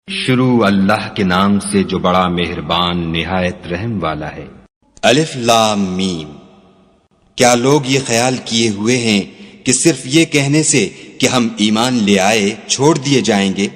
شروع اللہ کے نام سے جو بڑا مہربان نہایت رحم والا ہے۔ الف لام میم۔ کیا لوگ یہ خیال کیے ہوئے ہیں کہ صرف یہ کہنے سے کہ ہم ایمان لے آئے چھوڑ دیے جائیں گے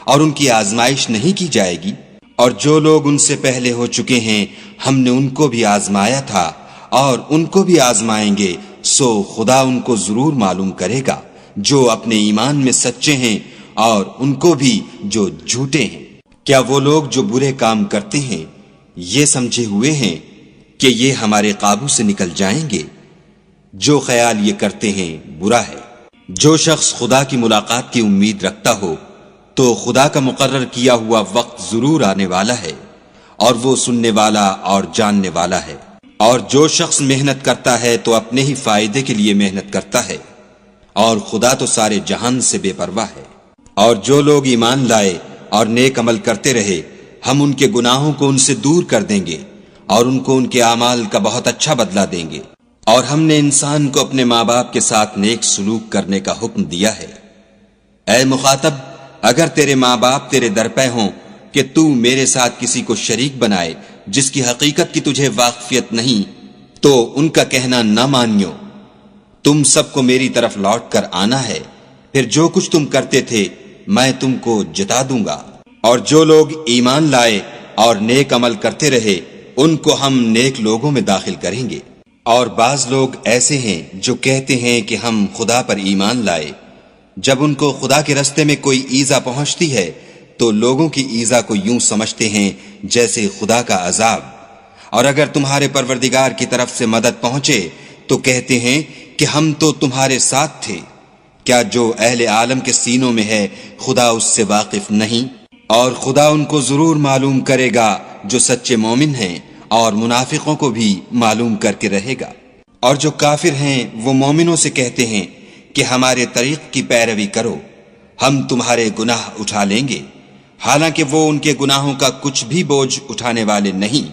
اور ان کی آزمائش نہیں کی جائے گی؟ اور جو لوگ ان سے پہلے ہو چکے ہیں ہم نے ان کو بھی آزمایا تھا اور ان کو بھی آزمائیں گے، سو خدا ان کو ضرور معلوم کرے گا جو اپنے ایمان میں سچے ہیں اور ان کو بھی جو جھوٹے ہیں۔ کیا وہ لوگ جو برے کام کرتے ہیں یہ سمجھے ہوئے ہیں کہ یہ ہمارے قابو سے نکل جائیں گے؟ جو خیال یہ کرتے ہیں برا ہے۔ جو شخص خدا کی ملاقات کی امید رکھتا ہو تو خدا کا مقرر کیا ہوا وقت ضرور آنے والا ہے اور وہ سننے والا اور جاننے والا ہے۔ اور جو شخص محنت کرتا ہے تو اپنے ہی فائدے کے لیے محنت کرتا ہے، اور خدا تو سارے جہان سے بے پرواہ ہے۔ اور جو لوگ ایمان لائے اور نیک عمل کرتے رہے ہم ان کے گناہوں کو ان سے دور کر دیں گے اور ان کو ان کے اعمال کا بہت اچھا بدلہ دیں گے۔ اور ہم نے انسان کو اپنے ماں باپ کے ساتھ نیک سلوک کرنے کا حکم دیا ہے۔ اے مخاطب، اگر تیرے ماں باپ تیرے در پہ ہوں کہ تو میرے ساتھ کسی کو شریک بنائے جس کی حقیقت کی تجھے واقفیت نہیں، تو ان کا کہنا نہ مانیو۔ تم سب کو میری طرف لوٹ کر آنا ہے، پھر جو کچھ تم کرتے تھے میں تم کو جتا دوں گا۔ اور جو لوگ ایمان لائے اور نیک عمل کرتے رہے ان کو ہم نیک لوگوں میں داخل کریں گے۔ اور بعض لوگ ایسے ہیں جو کہتے ہیں کہ ہم خدا پر ایمان لائے، جب ان کو خدا کے رستے میں کوئی ایذا پہنچتی ہے تو لوگوں کی ایذا کو یوں سمجھتے ہیں جیسے خدا کا عذاب۔ اور اگر تمہارے پروردگار کی طرف سے مدد پہنچے تو کہتے ہیں کہ ہم تو تمہارے ساتھ تھے۔ کیا جو اہل عالم کے سینوں میں ہے خدا اس سے واقف نہیں؟ اور خدا ان کو ضرور معلوم کرے گا جو سچے مومن ہیں، اور منافقوں کو بھی معلوم کر کے رہے گا۔ اور جو کافر ہیں وہ مومنوں سے کہتے ہیں کہ ہمارے طریق کی پیروی کرو، ہم تمہارے گناہ اٹھا لیں گے، حالانکہ وہ ان کے گناہوں کا کچھ بھی بوجھ اٹھانے والے نہیں۔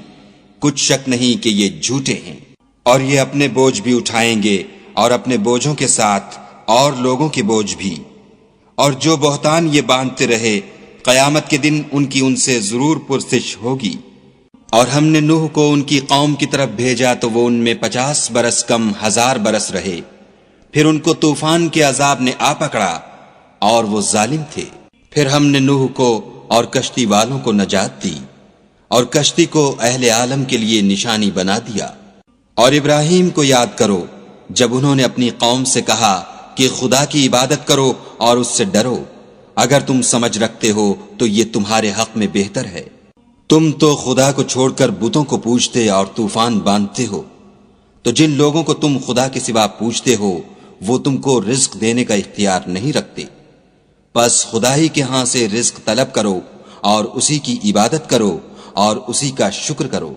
کچھ شک نہیں کہ یہ جھوٹے ہیں، اور یہ اپنے بوجھ بھی اٹھائیں گے اور اپنے بوجھوں کے ساتھ اور لوگوں کے بوجھ بھی۔ اور جو بہتان یہ باندھتے رہے قیامت کے دن ان کی ان سے ضرور پرسش ہوگی۔ اور ہم نے نوح کو ان کی قوم کی طرف بھیجا تو وہ ان میں 50 برس کم 1000 برس رہے، پھر ان کو طوفان کے عذاب نے آ پکڑا اور وہ ظالم تھے۔ پھر ہم نے نوح کو اور کشتی والوں کو نجات دی اور کشتی کو اہل عالم کے لیے نشانی بنا دیا۔ اور ابراہیم کو یاد کرو جب انہوں نے اپنی قوم سے کہا کہ خدا کی عبادت کرو اور اس سے ڈرو، اگر تم سمجھ رکھتے ہو تو یہ تمہارے حق میں بہتر ہے۔ تم تو خدا کو چھوڑ کر بتوں کو پوجتے اور طوفان باندھتے ہو، تو جن لوگوں کو تم خدا کے سوا پوجتے ہو وہ تم کو رزق دینے کا اختیار نہیں رکھتے۔ پس خدا ہی کے ہاں سے رزق طلب کرو اور اسی کی عبادت کرو اور اسی کا شکر کرو،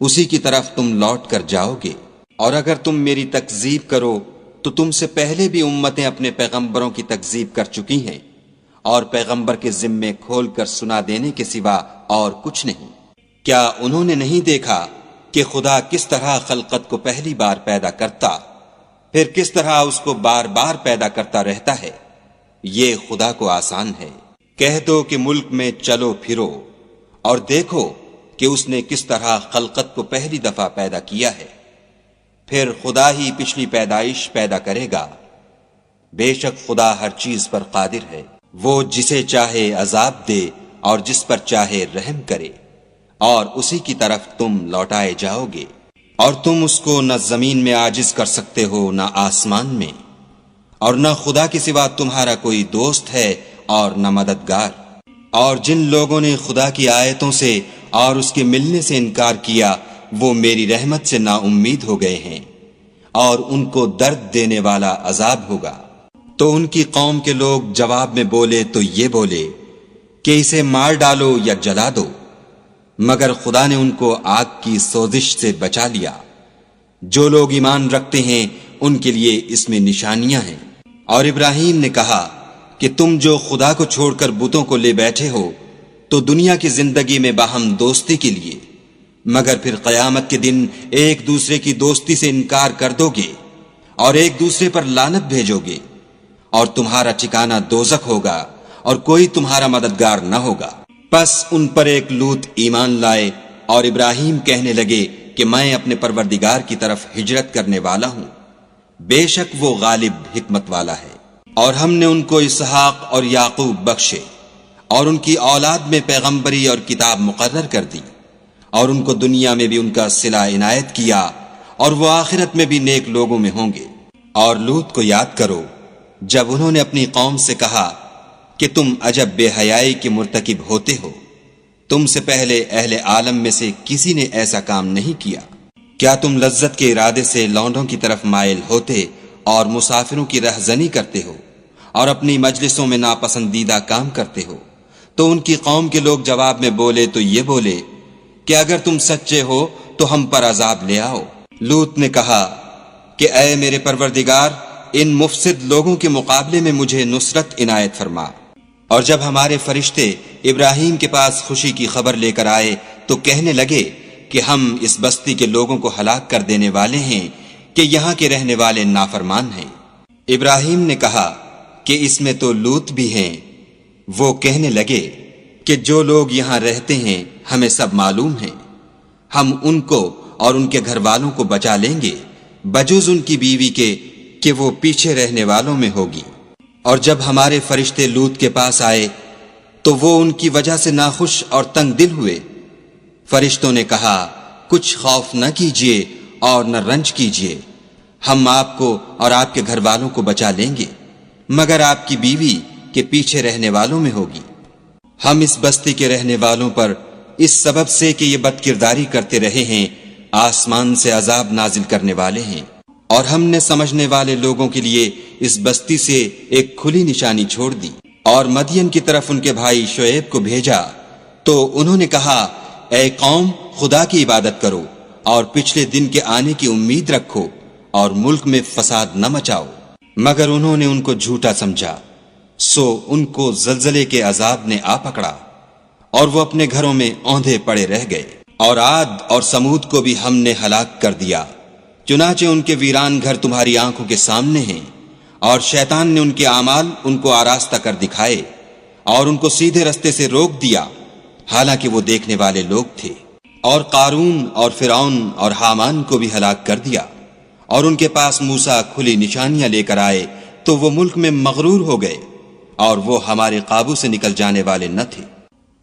اسی کی طرف تم لوٹ کر جاؤ گے۔ اور اگر تم میری تکذیب کرو تو تم سے پہلے بھی امتیں اپنے پیغمبروں کی تکذیب کر چکی ہیں، اور پیغمبر کے ذمے کھول کر سنا دینے کے سوا اور کچھ نہیں۔ کیا انہوں نے نہیں دیکھا کہ خدا کس طرح خلقت کو پہلی بار پیدا کرتا، پھر کس طرح اس کو بار بار پیدا کرتا رہتا ہے؟ یہ خدا کو آسان ہے۔ کہہ دو کہ ملک میں چلو پھرو اور دیکھو کہ اس نے کس طرح خلقت کو پہلی دفعہ پیدا کیا ہے، پھر خدا ہی پچھلی پیدائش پیدا کرے گا۔ بے شک خدا ہر چیز پر قادر ہے، وہ جسے چاہے عذاب دے اور جس پر چاہے رحم کرے، اور اسی کی طرف تم لوٹائے جاؤ گے۔ اور تم اس کو نہ زمین میں عاجز کر سکتے ہو نہ آسمان میں، اور نہ خدا کے سوا تمہارا کوئی دوست ہے اور نہ مددگار۔ اور جن لوگوں نے خدا کی آیتوں سے اور اس کے ملنے سے انکار کیا وہ میری رحمت سے نا امید ہو گئے ہیں، اور ان کو درد دینے والا عذاب ہوگا۔ تو ان کی قوم کے لوگ جواب میں بولے تو یہ بولے کہ اسے مار ڈالو یا جلا دو، مگر خدا نے ان کو آگ کی سوزش سے بچا لیا۔ جو لوگ ایمان رکھتے ہیں ان کے لیے اس میں نشانیاں ہیں۔ اور ابراہیم نے کہا کہ تم جو خدا کو چھوڑ کر بتوں کو لے بیٹھے ہو تو دنیا کی زندگی میں باہم دوستی کے لیے، مگر پھر قیامت کے دن ایک دوسرے کی دوستی سے انکار کر دو گے اور ایک دوسرے پر لعنت بھیجو گے، اور تمہارا ٹھکانہ دوزخ ہوگا اور کوئی تمہارا مددگار نہ ہوگا۔ پس ان پر ایک لوط ایمان لائے اور ابراہیم کہنے لگے کہ میں اپنے پروردگار کی طرف ہجرت کرنے والا ہوں، بے شک وہ غالب حکمت والا ہے۔ اور ہم نے ان کو اسحاق اور یعقوب بخشے اور ان کی اولاد میں پیغمبری اور کتاب مقرر کر دی، اور ان کو دنیا میں بھی ان کا صلہ عنایت کیا، اور وہ آخرت میں بھی نیک لوگوں میں ہوں گے۔ اور لوط کو یاد کرو جب انہوں نے اپنی قوم سے کہا کہ تم عجب بے حیائی کے مرتکب ہوتے ہو، تم سے پہلے اہل عالم میں سے کسی نے ایسا کام نہیں کیا۔ کیا تم لذت کے ارادے سے لونڈوں کی طرف مائل ہوتے اور مسافروں کی رہزنی کرتے ہو اور اپنی مجلسوں میں ناپسندیدہ کام کرتے ہو؟ تو ان کی قوم کے لوگ جواب میں بولے تو یہ بولے کہ اگر تم سچے ہو تو ہم پر عذاب لے آؤ۔ لوط نے کہا کہ اے میرے پروردگار، ان مفسد لوگوں کے مقابلے میں مجھے نصرت عنایت فرما۔ اور جب ہمارے فرشتے ابراہیم کے پاس خوشی کی خبر لے کر آئے تو کہنے لگے کہ ہم اس بستی کے لوگوں کو ہلاک کر دینے والے ہیں کہ یہاں کے رہنے والے نافرمان ہیں۔ ابراہیم نے کہا کہ اس میں تو لوط بھی ہیں۔ وہ کہنے لگے کہ جو لوگ یہاں رہتے ہیں ہمیں سب معلوم ہیں، ہم ان کو اور ان کے گھر والوں کو بچا لیں گے بجز ان کی بیوی کے کہ وہ پیچھے رہنے والوں میں ہوگی۔ اور جب ہمارے فرشتے لوط کے پاس آئے تو وہ ان کی وجہ سے ناخوش اور تنگ دل ہوئے۔ فرشتوں نے کہا کچھ خوف نہ کیجیے اور نہ رنج کیجیے، ہم آپ کو اور آپ کے گھر والوں کو بچا لیں گے، مگر آپ کی بیوی کے پیچھے رہنے والوں میں ہوگی۔ ہم اس بستی کے رہنے والوں پر اس سبب سے کہ یہ بد کرداری کرتے رہے ہیں آسمان سے عذاب نازل کرنے والے ہیں، اور ہم نے سمجھنے والے لوگوں کے لیے اس بستی سے ایک کھلی نشانی چھوڑ دی۔ اور مدین کی طرف ان کے بھائی شعیب کو بھیجا تو انہوں نے کہا اے قوم، خدا کی عبادت کرو اور پچھلے دن کے آنے کی امید رکھو اور ملک میں فساد نہ مچاؤ، مگر انہوں نے ان کو جھوٹا سمجھا، سو ان کو زلزلے کے عذاب نے آ پکڑا اور وہ اپنے گھروں میں اوندھے پڑے رہ گئے۔ اور عاد اور سمود کو بھی ہم نے ہلاک کر دیا، چنانچہ ان کے ویران گھر تمہاری آنکھوں کے سامنے ہیں، اور شیطان نے ان کے اعمال ان کو آراستہ کر دکھائے اور ان کو سیدھے رستے سے روک دیا، حالانکہ وہ دیکھنے والے لوگ تھے۔ اور قارون اور فرعون اور حامان کو بھی ہلاک کر دیا، اور ان کے پاس موسیٰ کھلی نشانیاں لے کر آئے تو وہ ملک میں مغرور ہو گئے اور وہ ہمارے قابو سے نکل جانے والے نہ تھے۔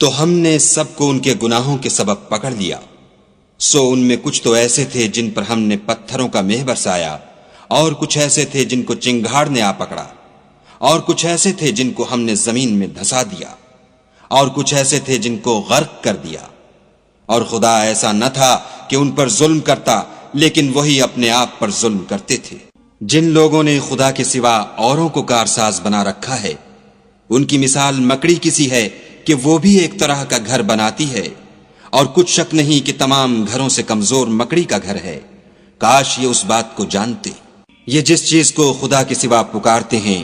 تو ہم نے سب کو ان کے گناہوں کے سبب پکڑ لیا، سو ان میں کچھ تو ایسے تھے جن پر ہم نے پتھروں کا مہ برسایا، اور کچھ ایسے تھے جن کو چنگھاڑ نے آ پکڑا، اور کچھ ایسے تھے جن کو ہم نے زمین میں دھسا دیا، اور کچھ ایسے تھے جن کو غرق کر دیا۔ اور خدا ایسا نہ تھا کہ ان پر ظلم کرتا، لیکن وہی اپنے آپ پر ظلم کرتے تھے۔ جن لوگوں نے خدا کے سوا اوروں کو کارساز بنا رکھا ہے، ان کی مثال مکڑی کسی ہے کہ وہ بھی ایک طرح کا گھر بناتی ہے، اور کچھ شک نہیں کہ تمام گھروں سے کمزور مکڑی کا گھر ہے۔ کاش یہ اس بات کو جانتے۔ یہ جس چیز کو خدا کے سوا پکارتے ہیں،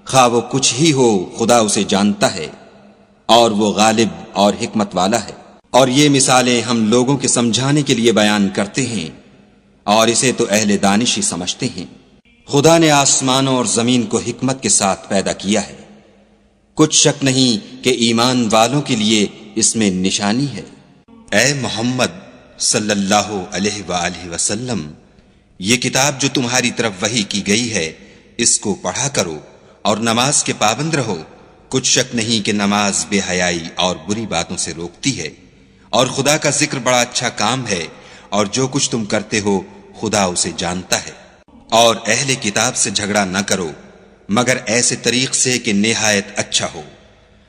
خواہ وہ کچھ ہی ہو، خدا اسے جانتا ہے، اور وہ غالب اور حکمت والا ہے۔ اور یہ مثالیں ہم لوگوں کے سمجھانے کے لیے بیان کرتے ہیں، اور اسے تو اہل دانش ہی سمجھتے ہیں۔ خدا نے آسمانوں اور زمین کو حکمت کے ساتھ پیدا کیا ہے، کچھ شک نہیں کہ ایمان والوں کے لیے اس میں نشانی ہے۔ اے محمد صلی اللہ علیہ وآلہ وسلم، یہ کتاب جو تمہاری طرف وحی کی گئی ہے، اس کو پڑھا کرو اور نماز کے پابند رہو۔ کچھ شک نہیں کہ نماز بے حیائی اور بری باتوں سے روکتی ہے، اور خدا کا ذکر بڑا اچھا کام ہے، اور جو کچھ تم کرتے ہو خدا اسے جانتا ہے۔ اور اہل کتاب سے جھگڑا نہ کرو مگر ایسے طریق سے کہ نہایت اچھا ہو۔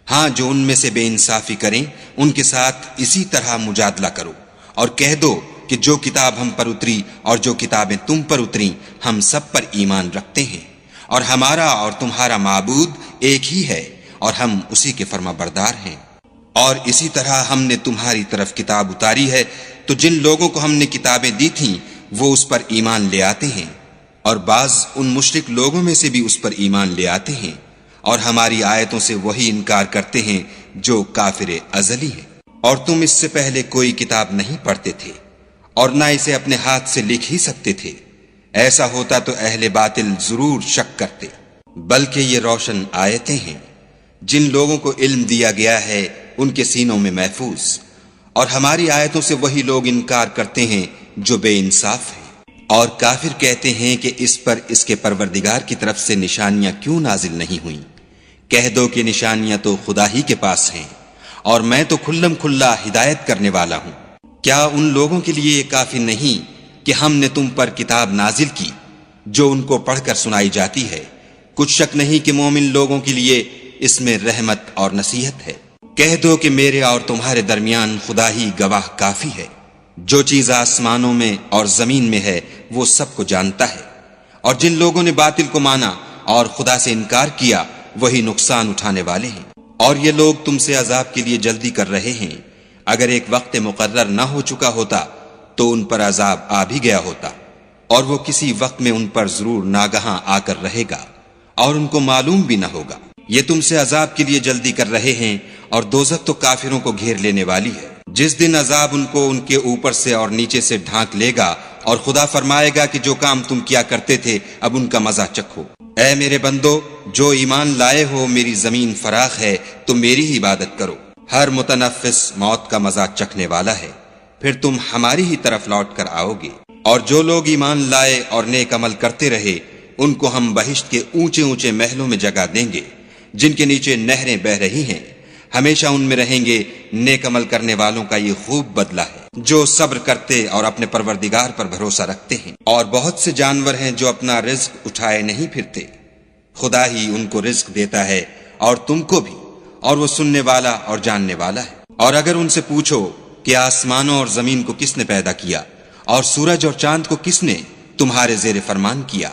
ہاں، جو ان میں سے بے انصافی کریں ان کے ساتھ اسی طرح مجادلہ کرو، اور کہہ دو کہ جو کتاب ہم پر اتری اور جو کتابیں تم پر اتریں ہم سب پر ایمان رکھتے ہیں، اور ہمارا اور تمہارا معبود ایک ہی ہے، اور ہم اسی کے فرما بردار ہیں۔ اور اسی طرح ہم نے تمہاری طرف کتاب اتاری ہے، تو جن لوگوں کو ہم نے کتابیں دی تھیں وہ اس پر ایمان لے آتے ہیں، اور بعض ان مشرک لوگوں میں سے بھی اس پر ایمان لے آتے ہیں، اور ہماری آیتوں سے وہی انکار کرتے ہیں جو کافر ازلی ہیں۔ اور تم اس سے پہلے کوئی کتاب نہیں پڑھتے تھے، اور نہ اسے اپنے ہاتھ سے لکھ ہی سکتے تھے، ایسا ہوتا تو اہل باطل ضرور شک کرتے، بلکہ یہ روشن آیتیں ہیں جن لوگوں کو علم دیا گیا ہے ان کے سینوں میں محفوظ، اور ہماری آیتوں سے وہی لوگ انکار کرتے ہیں جو بے انصاف ہیں۔ اور کافر کہتے ہیں کہ اس پر اس کے پروردگار کی طرف سے نشانیاں کیوں نازل نہیں ہوئیں؟ کہہ دو کہ نشانیاں تو خدا ہی کے پاس ہیں، اور میں تو کھلم کھلا ہدایت کرنے والا ہوں۔ کیا ان لوگوں کے لیے یہ کافی نہیں کہ ہم نے تم پر کتاب نازل کی جو ان کو پڑھ کر سنائی جاتی ہے؟ کچھ شک نہیں کہ مومن لوگوں کے لیے اس میں رحمت اور نصیحت ہے۔ کہہ دو کہ میرے اور تمہارے درمیان خدا ہی گواہ کافی ہے، جو چیز آسمانوں میں اور زمین میں ہے وہ سب کو جانتا ہے۔ اور جن لوگوں نے باطل کو مانا اور خدا سے انکار کیا وہی نقصان اٹھانے والے ہیں۔ اور یہ لوگ تم سے عذاب کے لیے جلدی کر رہے ہیں، اگر ایک وقت مقرر نہ ہو چکا ہوتا تو ان پر عذاب آ بھی گیا ہوتا، اور وہ کسی وقت میں ان پر ضرور ناگہاں آ کر رہے گا، اور ان کو معلوم بھی نہ ہوگا۔ یہ تم سے عذاب کے لیے جلدی کر رہے ہیں، اور دوزخ تو کافروں کو گھیر لینے والی ہے۔ جس دن عذاب ان کو ان کے اوپر سے اور نیچے سے ڈھانک لے گا، اور خدا فرمائے گا کہ جو کام تم کیا کرتے تھے اب ان کا مزہ چکھو۔ اے میرے بندو، جو ایمان لائے ہو، میری زمین فراخ ہے، تم میری ہی عبادت کرو۔ ہر متنفس موت کا مزہ چکھنے والا ہے، پھر تم ہماری ہی طرف لوٹ کر آؤ گے۔ اور جو لوگ ایمان لائے اور نیک عمل کرتے رہے ان کو ہم بہشت کے اونچے اونچے محلوں میں جگہ دیں گے، جن کے نیچے نہریں بہ رہی ہیں، ہمیشہ ان میں رہیں گے۔ نیک عمل کرنے والوں کا یہ خوب بدلہ ہے، جو صبر کرتے اور اپنے پروردگار پر بھروسہ رکھتے ہیں۔ اور بہت سے جانور ہیں جو اپنا رزق اٹھائے نہیں پھرتے، خدا ہی ان کو رزق دیتا ہے اور تم کو بھی، اور وہ سننے والا اور جاننے والا ہے۔ اور اگر ان سے پوچھو کہ آسمانوں اور زمین کو کس نے پیدا کیا اور سورج اور چاند کو کس نے تمہارے زیر فرمان کیا،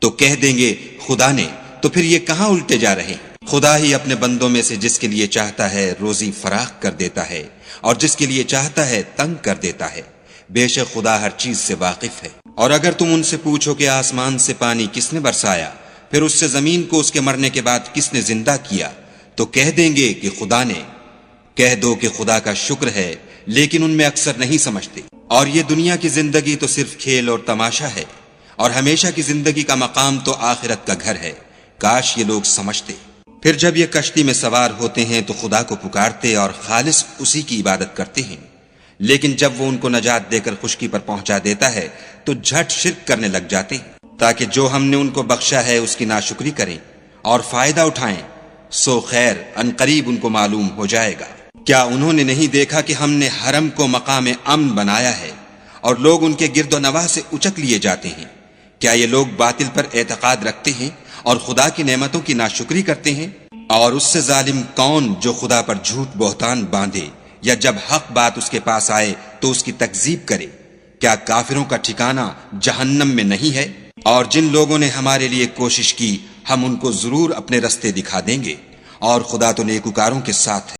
تو کہہ دیں گے خدا نے۔ تو پھر یہ کہاں الٹے جا رہے ہیں؟ خدا ہی اپنے بندوں میں سے جس کے لیے چاہتا ہے روزی فراخ کر دیتا ہے، اور جس کے لیے چاہتا ہے تنگ کر دیتا ہے۔ بے شک خدا ہر چیز سے واقف ہے۔ اور اگر تم ان سے پوچھو کہ آسمان سے پانی کس نے برسایا، پھر اس سے زمین کو اس کے مرنے کے بعد کس نے زندہ کیا، تو کہہ دیں گے کہ خدا نے۔ کہہ دو کہ خدا کا شکر ہے، لیکن ان میں اکثر نہیں سمجھتے۔ اور یہ دنیا کی زندگی تو صرف کھیل اور تماشا ہے، اور ہمیشہ کی زندگی کا مقام تو آخرت کا گھر ہے۔ کاش یہ لوگ سمجھتے۔ پھر جب یہ کشتی میں سوار ہوتے ہیں تو خدا کو پکارتے اور خالص اسی کی عبادت کرتے ہیں، لیکن جب وہ ان کو نجات دے کر خشکی پر پہنچا دیتا ہے تو جھٹ شرک کرنے لگ جاتے ہیں، تاکہ جو ہم نے ان کو بخشا ہے اس کی ناشکری کریں اور فائدہ اٹھائیں۔ سو خیر ان قریب ان کو معلوم ہو جائے گا۔ کیا انہوں نے نہیں دیکھا کہ ہم نے حرم کو مقام امن بنایا ہے اور لوگ ان کے گرد و نواح سے اچک لیے جاتے ہیں؟ کیا یہ لوگ باطل پر اعتقاد رکھتے ہیں اور خدا کی نعمتوں کی ناشکری کرتے ہیں؟ اور اس سے ظالم کون جو خدا پر جھوٹ بہتان باندھے یا جب حق بات اس کے پاس آئے تو اس کی تکذیب کرے؟ کیا کافروں کا ٹھکانہ جہنم میں نہیں ہے؟ اور جن لوگوں نے ہمارے لیے کوشش کی ہم ان کو ضرور اپنے رستے دکھا دیں گے، اور خدا تو نیکوکاروں کے ساتھ ہے۔